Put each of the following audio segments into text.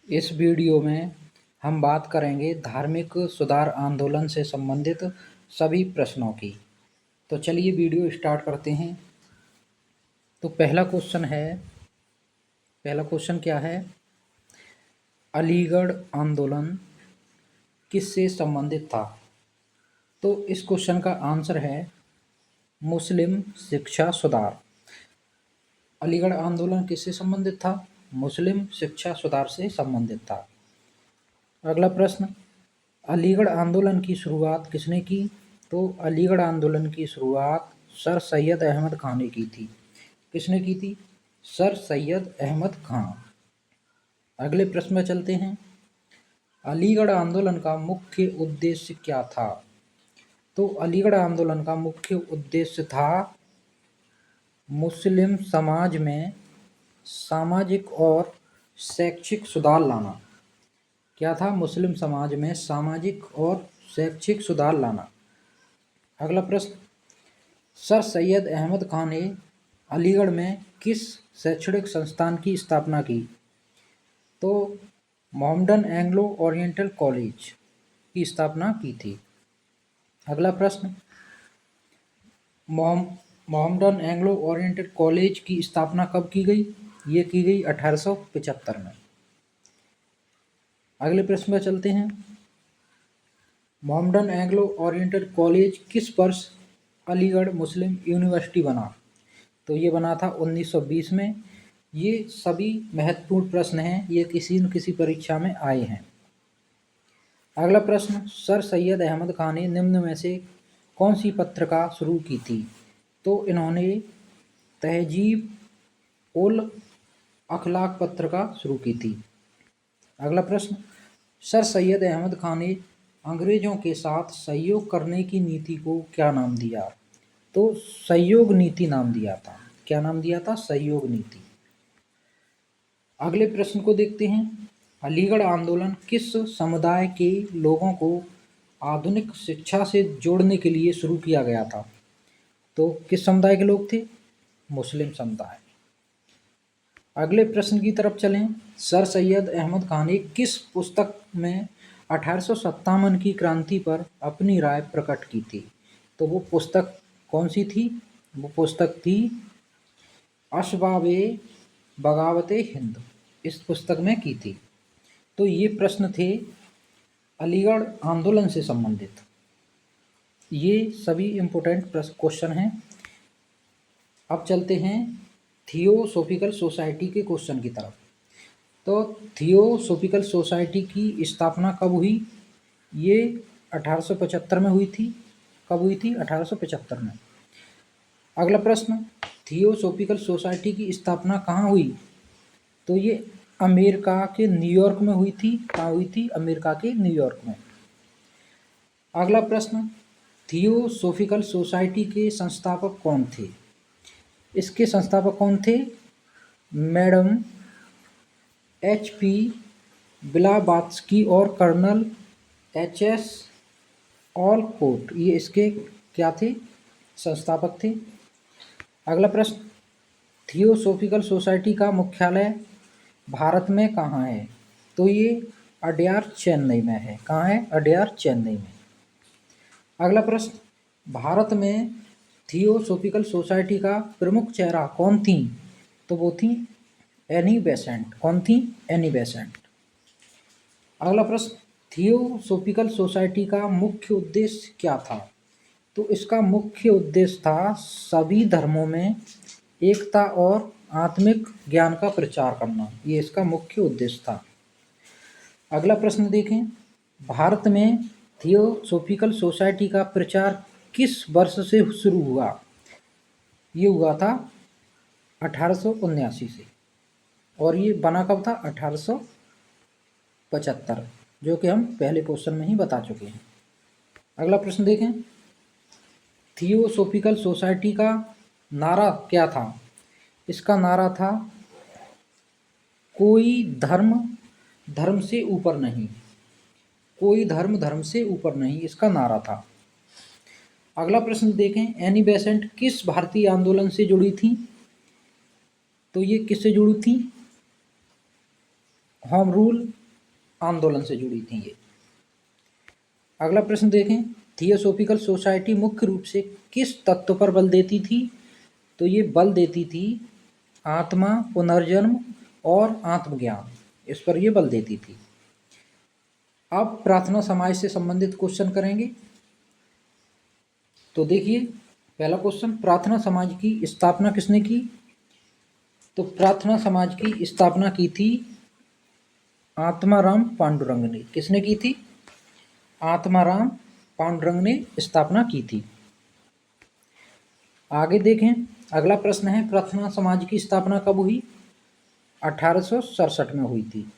इस वीडियो में हम बात करेंगे धार्मिक सुधार आंदोलन से संबंधित सभी प्रश्नों की। तो चलिए वीडियो स्टार्ट करते हैं। तो पहला क्वेश्चन क्या है? अलीगढ़ आंदोलन किससे संबंधित था? तो इस क्वेश्चन का आंसर है मुस्लिम शिक्षा सुधार। अलीगढ़ आंदोलन किससे संबंधित था? मुस्लिम शिक्षा सुधार से संबंधित था। अगला प्रश्न, अलीगढ़ आंदोलन की शुरुआत किसने की? तो अलीगढ़ आंदोलन की शुरुआत सर सैयद अहमद खान ने की थी। किसने की थी? सर सैयद अहमद खान। अगले प्रश्न में चलते हैं। अलीगढ़ आंदोलन का मुख्य उद्देश्य क्या था? तो अलीगढ़ आंदोलन का मुख्य उद्देश्य था मुस्लिम समाज में सामाजिक और शैक्षिक सुधार लाना। क्या था? मुस्लिम समाज में सामाजिक और शैक्षिक सुधार लाना। अगला प्रश्न, सर सैयद अहमद खान ने अलीगढ़ में किस शैक्षणिक संस्थान की स्थापना की? तो मोहम्मडन एंग्लो ओरिएंटल कॉलेज की स्थापना की थी। अगला प्रश्न, मोहम्मडन एंग्लो ओरिएंटल कॉलेज की स्थापना कब की गई? ये की गई 1875 में। अगले प्रश्न में चलते हैं। मोहम्मडन एंग्लो ओरिएंटल कॉलेज किस वर्ष अलीगढ़ मुस्लिम यूनिवर्सिटी बना? तो ये बना था 1920 में। ये सभी महत्वपूर्ण प्रश्न हैं, ये किसी न किसी परीक्षा में आए हैं। अगला प्रश्न, सर सैयद अहमद खान ने निम्न में से कौन सी पत्रिका शुरू की थी? तो इन्होंने तहजीब उल अखलाक पत्रिका शुरू की थी। अगला प्रश्न, सर सैयद अहमद खान ने अंग्रेजों के साथ सहयोग करने की नीति को क्या नाम दिया? तो सहयोग नीति नाम दिया था। क्या नाम दिया था? सहयोग नीति। अगले प्रश्न को देखते हैं। अलीगढ़ आंदोलन किस समुदाय के लोगों को आधुनिक शिक्षा से जोड़ने के लिए शुरू किया गया था? तो किस समुदाय के लोग थे? मुस्लिम समुदाय। अगले प्रश्न की तरफ चलें। सर सैयद अहमद खान ने किस पुस्तक में 1857 की क्रांति पर अपनी राय प्रकट की थी? तो वो पुस्तक कौन सी थी? वो पुस्तक थी असबाबे बगावते हिंद। इस पुस्तक में की थी। तो ये प्रश्न थे अलीगढ़ आंदोलन से संबंधित। ये सभी इम्पोर्टेंट क्वेश्चन हैं। अब चलते हैं थियोसॉफिकल सोसाइटी के क्वेश्चन की तरफ। तो थियोसॉफिकल सोसाइटी की स्थापना कब हुई? ये 1875 में हुई थी। कब हुई थी? 1875 में। अगला प्रश्न, थियोसॉफिकल सोसाइटी की स्थापना कहाँ हुई? तो ये अमेरिका के न्यूयॉर्क में हुई थी। कहाँ हुई थी? अमेरिका के न्यूयॉर्क में। अगला प्रश्न, थियोसॉफिकल सोसाइटी के संस्थापक कौन थे? इसके संस्थापक कौन थे? मैडम HP ब्लावात्स्की और कर्नल HS ऑलकोट, ये इसके क्या थे? संस्थापक थे। अगला प्रश्न, थियोसॉफिकल सोसाइटी का मुख्यालय भारत में कहाँ है? तो ये अडयार चेन्नई में है। कहाँ है? अडयार चेन्नई में। अगला प्रश्न, भारत में थियोसॉफिकल सोसाइटी का प्रमुख चेहरा कौन थी? तो वो थी एनी बेसेंट। कौन थी? Annie Besant. अगला प्रश्न, थियोसॉफिकल सोसाइटी का मुख्य उद्देश्य क्या था? तो इसका मुख्य उद्देश्य था सभी धर्मों में एकता और आत्मिक ज्ञान का प्रचार करना। ये इसका मुख्य उद्देश्य था। अगला प्रश्न देखें। भारत में थियोसॉफिकल सोसाइटी का प्रचार किस वर्ष से शुरू हुआ? ये हुआ था 1879 से। और ये बना कब था? 1875, जो कि हम पहले क्वेश्चन में ही बता चुके हैं। अगला प्रश्न देखें। थियोसॉफिकल सोसाइटी का नारा क्या था? इसका नारा था कोई धर्म धर्म से ऊपर नहीं। कोई धर्म धर्म से ऊपर नहीं, इसका नारा था। अगला प्रश्न देखें। एनी बेसेंट किस भारतीय आंदोलन से जुड़ी थी? तो ये किससे जुड़ी थी? होम रूल आंदोलन से जुड़ी थी ये। अगला प्रश्न देखें, थियोसॉफिकल सोसाइटी मुख्य रूप से किस तत्व पर बल देती थी? तो ये बल देती थी आत्मा, पुनर्जन्म और आत्मज्ञान, इस पर ये बल देती थी। अब प्रार्थना समाज से संबंधित क्वेश्चन करेंगे। तो देखिए पहला क्वेश्चन, प्रार्थना समाज की स्थापना किसने की? तो प्रार्थना समाज की स्थापना की थी आत्माराम पांडुरंग ने। किसने की थी? आत्माराम पांडुरंग ने स्थापना की थी। आगे देखें, अगला प्रश्न है, प्रार्थना समाज की स्थापना कब हुई? 1867 में हुई थी।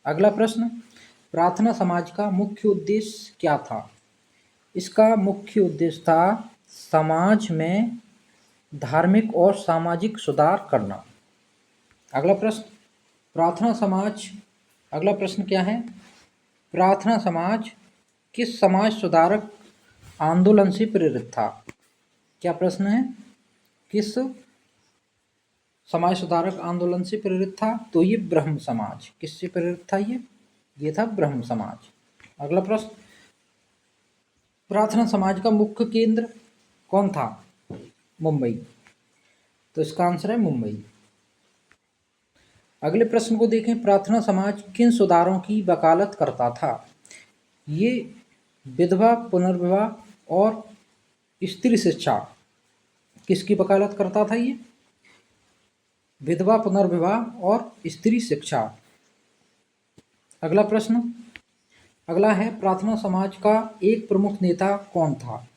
अगला प्रश्न, प्रार्थना समाज का मुख्य उद्देश्य क्या था? इसका मुख्य उद्देश्य था समाज में धार्मिक और सामाजिक सुधार करना। अगला प्रश्न, प्रार्थना समाज, अगला प्रश्न क्या है? प्रार्थना समाज किस समाज सुधारक आंदोलन से प्रेरित था? क्या प्रश्न है? किस समाज सुधारक आंदोलन से प्रेरित था? तो ये ब्रह्म समाज। किससे प्रेरित था ये था ब्रह्म समाज। अगला प्रश्न, प्रार्थना समाज का मुख्य केंद्र कौन था? मुंबई। तो इसका आंसर है मुंबई। अगले प्रश्न को देखें, प्रार्थना समाज किन सुधारों की वकालत करता था? ये विधवा पुनर्विवाह और स्त्री शिक्षा, किसकी वकालत करता था ये? विधवा पुनर्विवाह और स्त्री शिक्षा। अगला प्रश्न, अगला है, प्रार्थना समाज का एक प्रमुख नेता कौन था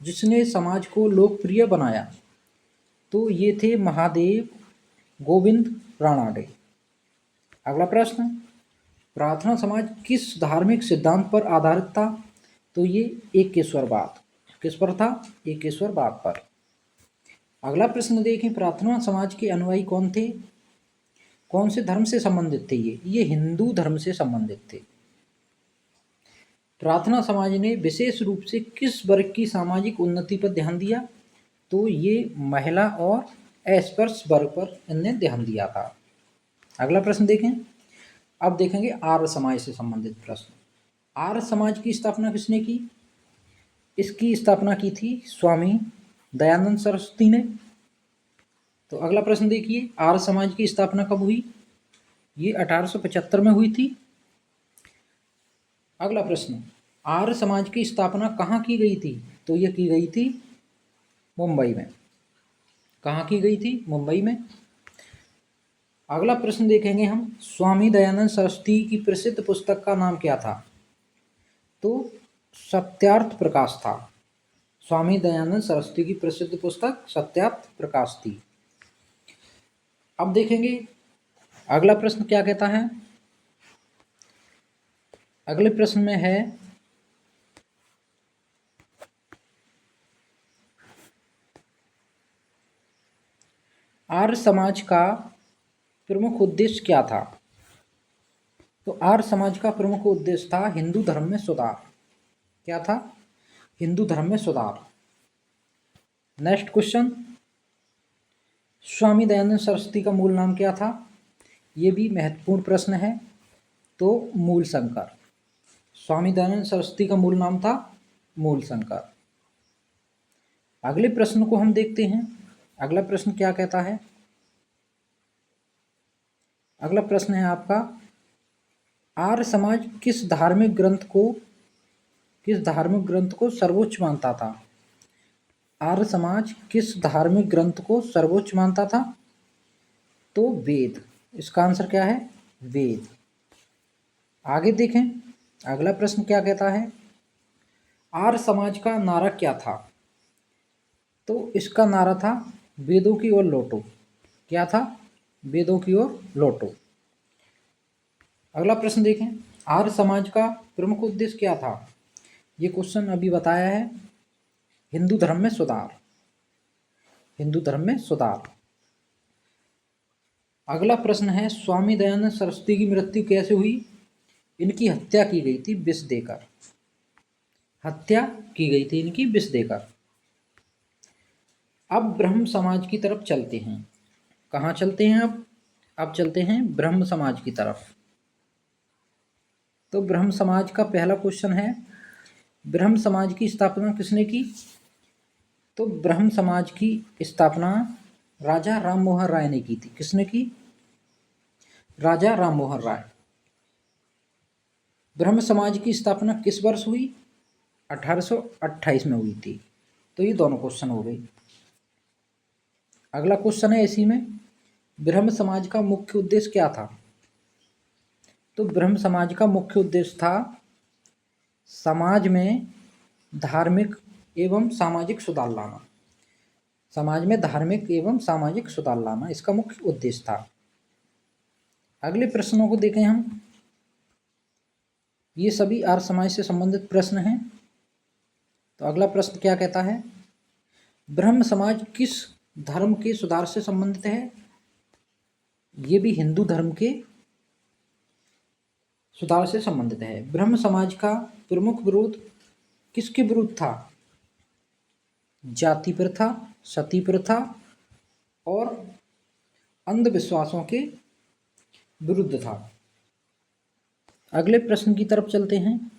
जिसने समाज को लोकप्रिय बनाया? तो ये थे महादेव गोविंद रानाडे। अगला प्रश्न, प्रार्थना समाज किस धार्मिक सिद्धांत पर आधारित था? तो ये एकेश्वरवाद। किस पर था? एकेश्वरवाद पर। अगला प्रश्न देखें, प्रार्थना समाज के अनुयायी कौन थे? कौन से धर्म से संबंधित थे ये हिंदू धर्म से संबंधित थे। प्रार्थना समाज ने विशेष रूप से किस वर्ग की सामाजिक उन्नति पर ध्यान दिया? तो ये महिला और अस्पृश्य वर्ग पर इनने ध्यान दिया था। अगला प्रश्न देखें, अब देखेंगे आर्य समाज से संबंधित प्रश्न। आर्य समाज की स्थापना किसने की? इसकी स्थापना की थी स्वामी दयानंद सरस्वती ने। तो अगला प्रश्न देखिए, आर्य समाज की स्थापना कब हुई? ये 1875 में हुई थी। अगला प्रश्न, आर्य समाज की स्थापना कहाँ की गई थी? तो ये की गई थी मुंबई में। कहाँ की गई थी? मुंबई में। अगला प्रश्न देखेंगे हम, स्वामी दयानंद सरस्वती की प्रसिद्ध पुस्तक का नाम क्या था? तो सत्यार्थ प्रकाश था। स्वामी दयानंद सरस्वती की प्रसिद्ध पुस्तक सत्यार्थ प्रकाश थी। अब देखेंगे अगला प्रश्न क्या कहता है। अगले प्रश्न में है, आर्य समाज का प्रमुख उद्देश्य क्या था? तो आर्य समाज का प्रमुख उद्देश्य था हिंदू धर्म में सुधार। क्या था? हिंदू धर्म में सुधार। नेक्स्ट क्वेश्चन, स्वामी दयानंद सरस्वती का मूल नाम क्या था? ये भी महत्वपूर्ण प्रश्न है। तो मूल शंकर। स्वामी दयानंद सरस्वती का मूल नाम था मूल शंकर। अगले प्रश्न को हम देखते हैं। अगला प्रश्न क्या कहता है? अगला प्रश्न है आपका, आर्य समाज किस धार्मिक ग्रंथ को सर्वोच्च मानता था? आर्य समाज किस धार्मिक ग्रंथ को सर्वोच्च मानता था? तो वेद। इसका आंसर क्या है? वेद। आगे देखें, अगला प्रश्न क्या कहता है, आर्य समाज का नारा क्या था? तो इसका नारा था वेदों की ओर लौटो। क्या था? वेदों की ओर लौटो। अगला प्रश्न देखें, आर्य समाज का प्रमुख उद्देश्य क्या था? ये क्वेश्चन अभी बताया है, हिंदू धर्म में सुधार। हिंदू धर्म में सुधार। अगला प्रश्न है, स्वामी दयानंद सरस्वती की मृत्यु कैसे हुई? इनकी हत्या की गई थी विष देकर। हत्या की गई थी इनकी विष देकर। अब ब्रह्म समाज की तरफ चलते हैं। कहाँ चलते हैं अब चलते हैं ब्रह्म समाज की तरफ। तो ब्रह्म समाज का पहला क्वेश्चन है, ब्रह्म समाज की स्थापना किसने की? तो ब्रह्म समाज की स्थापना राजा राम मोहन राय ने की थी। किसने की? राजा राम मोहन राय। ब्रह्म समाज की स्थापना किस वर्ष हुई? 1828 में हुई थी। तो ये दोनों क्वेश्चन हो गए। अगला क्वेश्चन है इसी में, ब्रह्म समाज का मुख्य उद्देश्य क्या था? तो ब्रह्म समाज का मुख्य उद्देश्य था समाज में धार्मिक एवं सामाजिक सुधार लाना। समाज में धार्मिक एवं सामाजिक सुधार लाना इसका मुख्य उद्देश्य था। अगले प्रश्नों को देखें हम। ये सभी आर्य समाज से संबंधित प्रश्न हैं। तो अगला प्रश्न क्या कहता है, ब्रह्म समाज किस धर्म के सुधार से संबंधित है? ये भी हिंदू धर्म के सुधार से संबंधित है। ब्रह्म समाज का प्रमुख विरोध किसके विरुद्ध था? जाति प्रथा, सती प्रथा और अंधविश्वासों के विरुद्ध था। अगले प्रश्न की तरफ चलते हैं।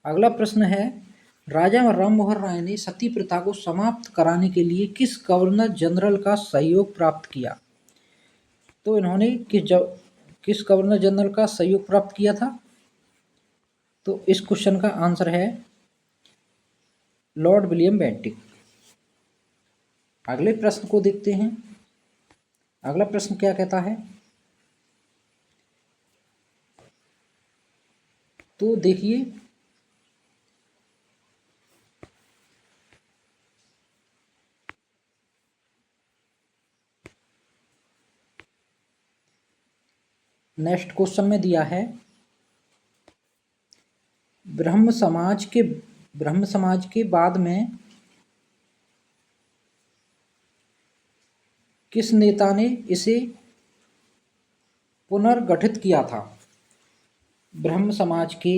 अगला प्रश्न है, राजा राम मोहन राय ने सती प्रथा को समाप्त कराने के लिए किस गवर्नर जनरल का सहयोग प्राप्त किया? तो इन्होंने किस गवर्नर जनरल का सहयोग प्राप्त किया था? तो इस क्वेश्चन का आंसर है लॉर्ड विलियम बेंटिक। अगले प्रश्न को देखते हैं। अगला प्रश्न क्या कहता है, तो देखिए, नेक्स्ट क्वेश्चन में दिया है, ब्रह्म समाज के बाद में किस नेता ने इसे पुनर्गठित किया था? ब्रह्म समाज के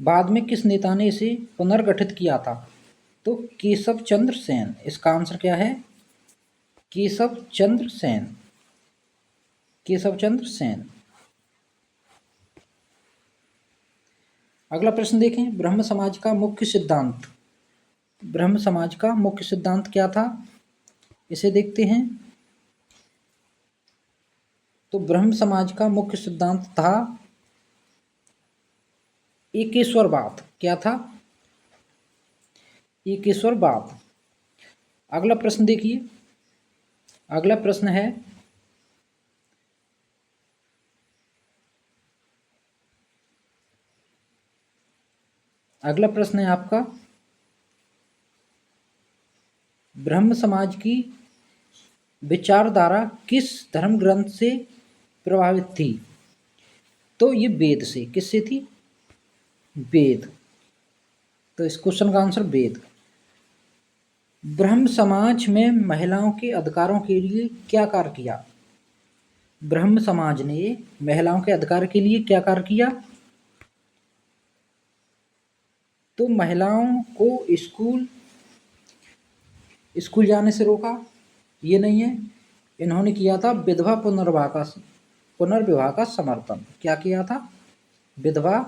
बाद में किस नेता ने इसे पुनर्गठित किया था? तो केशव चंद्र सेन। इसका आंसर क्या है? केशव चंद्र सेन। केशव चंद्र सेन। अगला प्रश्न देखें, ब्रह्म समाज का मुख्य सिद्धांत। ब्रह्म समाज का मुख्य सिद्धांत क्या था, इसे देखते हैं। तो ब्रह्म समाज का मुख्य सिद्धांत था एकेश्वरवाद। क्या था? एकेश्वरवाद। अगला प्रश्न देखिए। अगला प्रश्न है, अगला प्रश्न है आपका, ब्रह्म समाज की विचारधारा किस धर्म ग्रंथ से प्रभावित थी? तो ये वेद से। किससे थी? वेद। तो इस क्वेश्चन का आंसर वेद। ब्रह्म समाज में महिलाओं के अधिकारों के लिए क्या कार्य किया? ब्रह्म समाज ने महिलाओं के अधिकार के लिए क्या कार्य किया? तो महिलाओं को स्कूल जाने से रोका, ये नहीं है। इन्होंने किया था विधवा पुनर्विवाह का समर्थन। क्या किया था? विधवा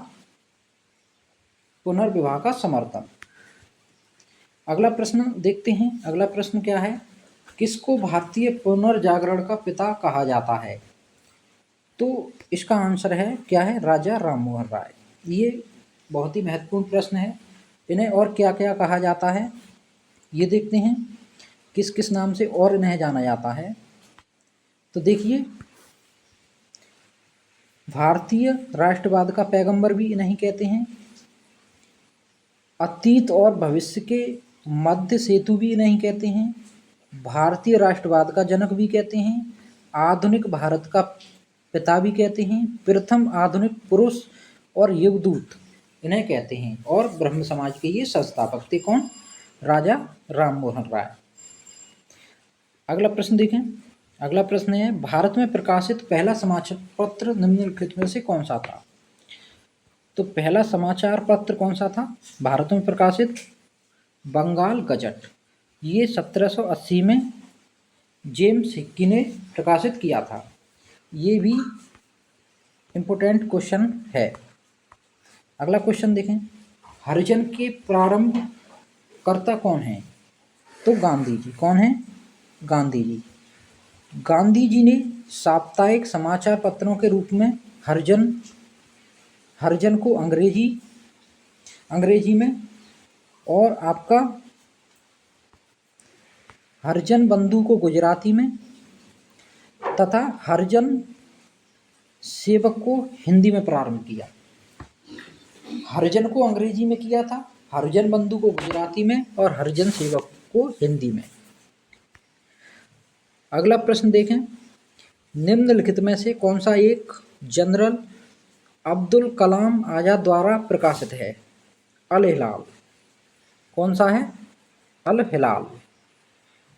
पुनर्विवाह का समर्थन। अगला प्रश्न देखते हैं। अगला प्रश्न क्या है, किसको भारतीय पुनर्जागरण का पिता कहा जाता है? तो इसका आंसर है क्या है? राजा राम मोहन राय। ये बहुत ही महत्वपूर्ण प्रश्न है। इन्हें और क्या क्या कहा जाता है, ये देखते हैं। किस किस नाम से और इन्हें जाना जाता है? तो देखिए, भारतीय राष्ट्रवाद का पैगंबर भी इन्हें कहते हैं। अतीत और भविष्य के मध्य सेतु भी इन्हें कहते हैं। भारतीय राष्ट्रवाद का जनक भी कहते हैं। आधुनिक भारत का पिता भी कहते हैं। प्रथम आधुनिक पुरुष और युगदूत इन्हें कहते हैं। और ब्रह्म समाज के ये संस्थापक थे। कौन? राजा राम मोहन राय। अगला प्रश्न देखें। अगला प्रश्न है, भारत में प्रकाशित पहला समाचार पत्र निम्नलिखित में से कौन सा था? तो पहला समाचार पत्र कौन सा था भारत में प्रकाशित? बंगाल गजट। ये 1780 में जेम्स हिक्की ने प्रकाशित किया था। ये भी इम्पोर्टेंट क्वेश्चन है। अगला क्वेश्चन देखें, हरिजन के प्रारंभ कर्ता कौन है? तो गांधी जी। कौन है? गांधी जी। गांधी जी ने साप्ताहिक समाचार पत्रों के रूप में हरिजन को अंग्रेजी में और आपका हरिजन बंधु को गुजराती में तथा हरिजन सेवक को हिंदी में प्रारंभ किया। हरिजन को अंग्रेजी में किया था, हरिजन बंधु को गुजराती में और हरिजन सेवक को हिंदी में। अगला प्रश्न देखें, निम्नलिखित में से कौन सा एक जनरल अब्दुल कलाम आजाद द्वारा प्रकाशित है? अल हिलाल। कौन सा है? अल हिलाल।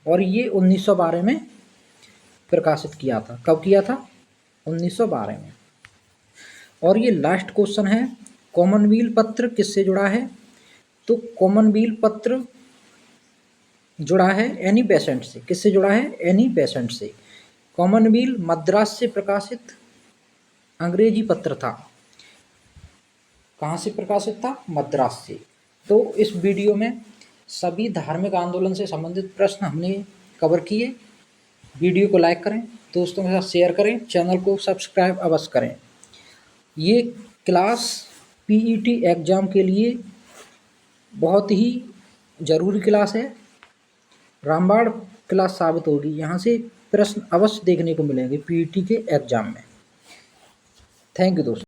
और ये 1912 में प्रकाशित किया था। कब किया था? 1912 में। और ये लास्ट क्वेश्चन है, कॉमनवेल्थ पत्र किससे जुड़ा है? तो कॉमनवेल्थ पत्र जुड़ा है एनी बेसेंट से। किससे जुड़ा है? एनी बेसेंट से। कॉमनवेल्थ मद्रास से प्रकाशित अंग्रेजी पत्र था। कहाँ से प्रकाशित था? मद्रास से। तो इस वीडियो में सभी धार्मिक आंदोलन से संबंधित प्रश्न हमने कवर किए। वीडियो को लाइक करें, दोस्तों के साथ शेयर करें, चैनल को सब्सक्राइब अवश्य करें। ये क्लास पीईटी एग्ज़ाम के लिए बहुत ही ज़रूरी क्लास है, रामबाण क्लास साबित होगी। यहाँ से प्रश्न अवश्य देखने को मिलेंगे पीईटी के एग्ज़ाम में। थैंक यू दोस्तों।